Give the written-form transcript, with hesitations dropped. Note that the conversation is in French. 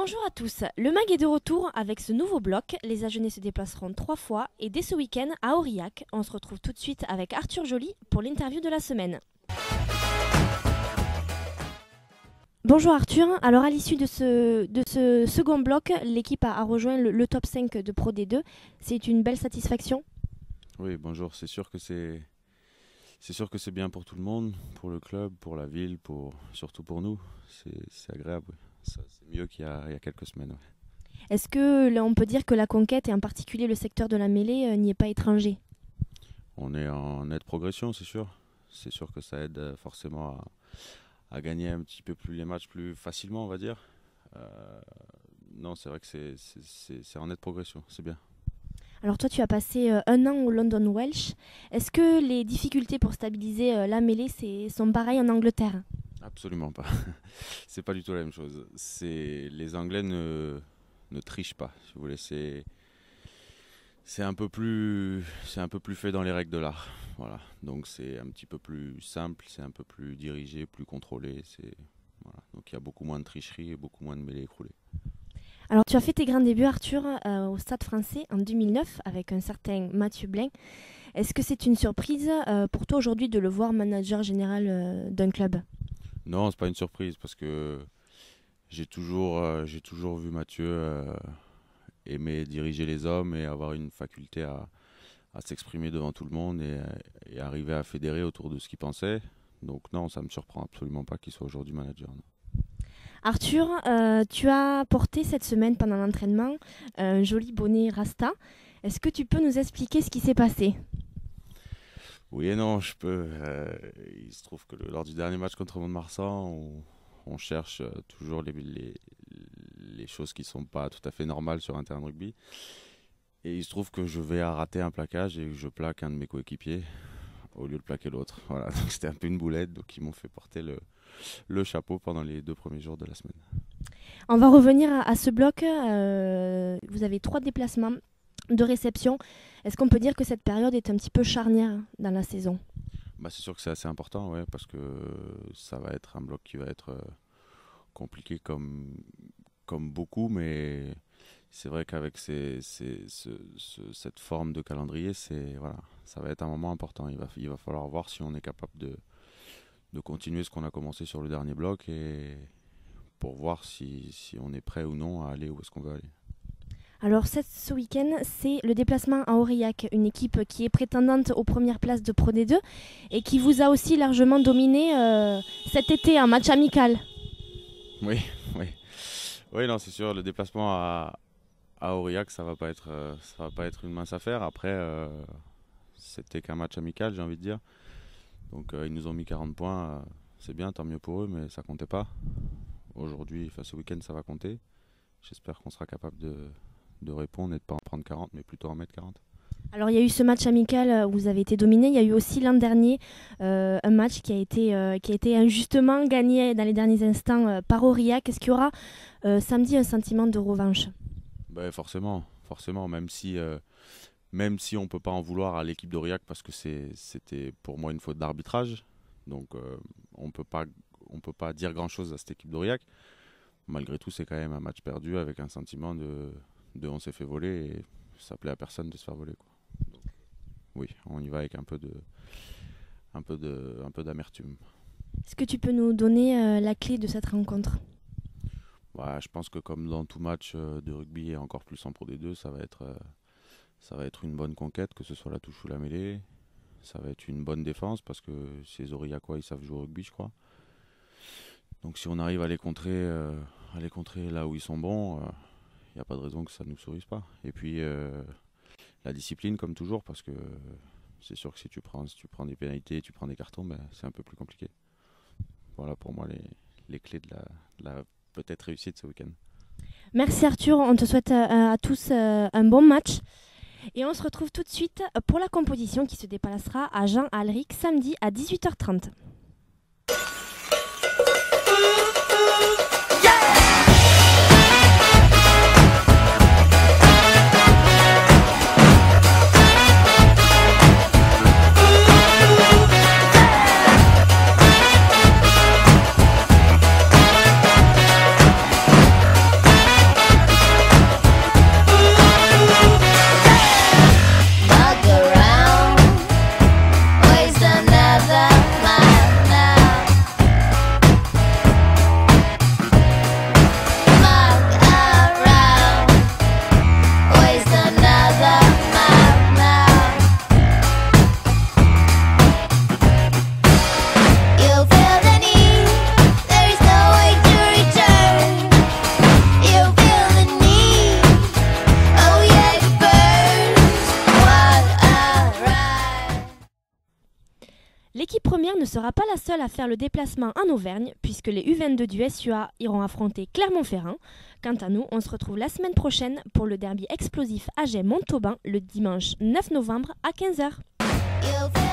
Bonjour à tous, le MAG est de retour avec ce nouveau bloc. Les Agenais se déplaceront 3 fois et dès ce week-end à Aurillac. On se retrouve tout de suite avec Arthur Joly pour l'interview de la semaine. Bonjour Arthur, alors à l'issue de ce second bloc, l'équipe a rejoint le top 5 de Pro D2. C'est une belle satisfaction? Oui, bonjour, c'est sûr que c'est bien pour tout le monde, pour le club, pour la ville, surtout pour nous. C'est agréable, oui. C'est mieux qu'il y a quelques semaines. Ouais. Est-ce que là, on peut dire que la conquête, et en particulier le secteur de la mêlée, n'y est pas étranger? On est en nette progression, c'est sûr. C'est sûr que ça aide forcément à gagner un petit peu plus les matchs plus facilement, on va dire. Non, c'est vrai que c'est en nette progression, c'est bien. Alors toi, tu as passé 1 an au London Welsh. Est-ce que les difficultés pour stabiliser la mêlée sont pareilles en Angleterre? Absolument pas. C'est pas du tout la même chose. Les Anglais ne trichent pas, si vous voulez. C'est un peu plus fait dans les règles de l'art. Voilà. Donc c'est un petit peu plus simple, c'est un peu plus dirigé, plus contrôlé. Voilà. Donc il y a beaucoup moins de tricherie et beaucoup moins de mêlées écroulées. Alors tu as fait tes grands débuts, Arthur, au Stade Français en 2009 avec un certain Mathieu Blain. Est-ce que c'est une surprise pour toi aujourd'hui de le voir manager général d'un club? Non, c'est pas une surprise parce que j'ai toujours vu Mathieu aimer diriger les hommes et avoir une faculté à s'exprimer devant tout le monde et arriver à fédérer autour de ce qu'il pensait. Donc non, ça me surprend absolument pas qu'il soit aujourd'hui manager. Non. Arthur, tu as porté cette semaine pendant l'entraînement un joli bonnet Rasta. Est-ce que tu peux nous expliquer ce qui s'est passé? Oui et non, je peux. Il se trouve que lors du dernier match contre Mont-de-Marsan, on cherche toujours les choses qui ne sont pas tout à fait normales sur un terrain de rugby. Et il se trouve que je vais à rater un plaquage et que je plaque un de mes coéquipiers au lieu de plaquer l'autre. Voilà, donc c'était un peu une boulette, donc ils m'ont fait porter le chapeau pendant les 2 premiers jours de la semaine. On va revenir à ce bloc. Vous avez 3 déplacements de réception. Est-ce qu'on peut dire que cette période est un petit peu charnière dans la saison? C'est sûr que c'est assez important, ouais, parce que ça va être un bloc qui va être compliqué comme beaucoup, mais c'est vrai qu'avec cette forme de calendrier, voilà, ça va être un moment important. Il va falloir voir si on est capable de continuer ce qu'on a commencé sur le dernier bloc et pour voir si on est prêt ou non à aller où est-ce qu'on veut aller. Alors ce week-end, c'est le déplacement à Aurillac, une équipe qui est prétendante aux premières places de Pro D2 et qui vous a aussi largement dominé cet été en match amical. Oui, non, c'est sûr, le déplacement à Aurillac, ça va pas être une mince affaire. Après, c'était qu'un match amical, j'ai envie de dire. Donc ils nous ont mis 40 points, c'est bien, tant mieux pour eux, mais ça comptait pas. Aujourd'hui, ce week-end, ça va compter. J'espère qu'on sera capable de répondre et de ne pas en prendre 40, mais plutôt en mettre 40. Alors il y a eu ce match amical où vous avez été dominé. Il y a eu aussi l'an dernier un match qui a été injustement gagné dans les derniers instants par Aurillac. Est-ce qu'il y aura samedi un sentiment de revanche? Forcément, même si on ne peut pas en vouloir à l'équipe d'Aurillac parce que c'était pour moi une faute d'arbitrage. Donc on peut pas dire grand-chose à cette équipe d'Aurillac. Malgré tout, c'est quand même un match perdu avec un sentiment de on s'est fait voler et ça plaît à personne de se faire voler, quoi. Donc, oui, on y va avec un peu d'amertume. Est-ce que tu peux nous donner la clé de cette rencontre? Je pense que comme dans tout match de rugby et encore plus en Pro D2, ça va être une bonne conquête, que ce soit la touche ou la mêlée. Ça va être une bonne défense parce que ces Aurillacois, ils savent jouer au rugby, je crois. Donc si on arrive à les contrer là où ils sont bons, il n'y a pas de raison que ça ne nous sourise pas. Et puis la discipline comme toujours, parce que c'est sûr que si tu prends des pénalités, tu prends des cartons, c'est un peu plus compliqué. Voilà pour moi les clés de la peut-être réussite ce week-end. Merci Arthur, on te souhaite à tous un bon match. Et on se retrouve tout de suite pour la composition qui se déplacera à Jean-Alric samedi à 18h30. ne sera pas la seule à faire le déplacement en Auvergne, puisque les U22 du SUA iront affronter Clermont-Ferrand. Quant à nous, on se retrouve la semaine prochaine pour le derby explosif Agen-Montauban le dimanche 9 novembre à 15h.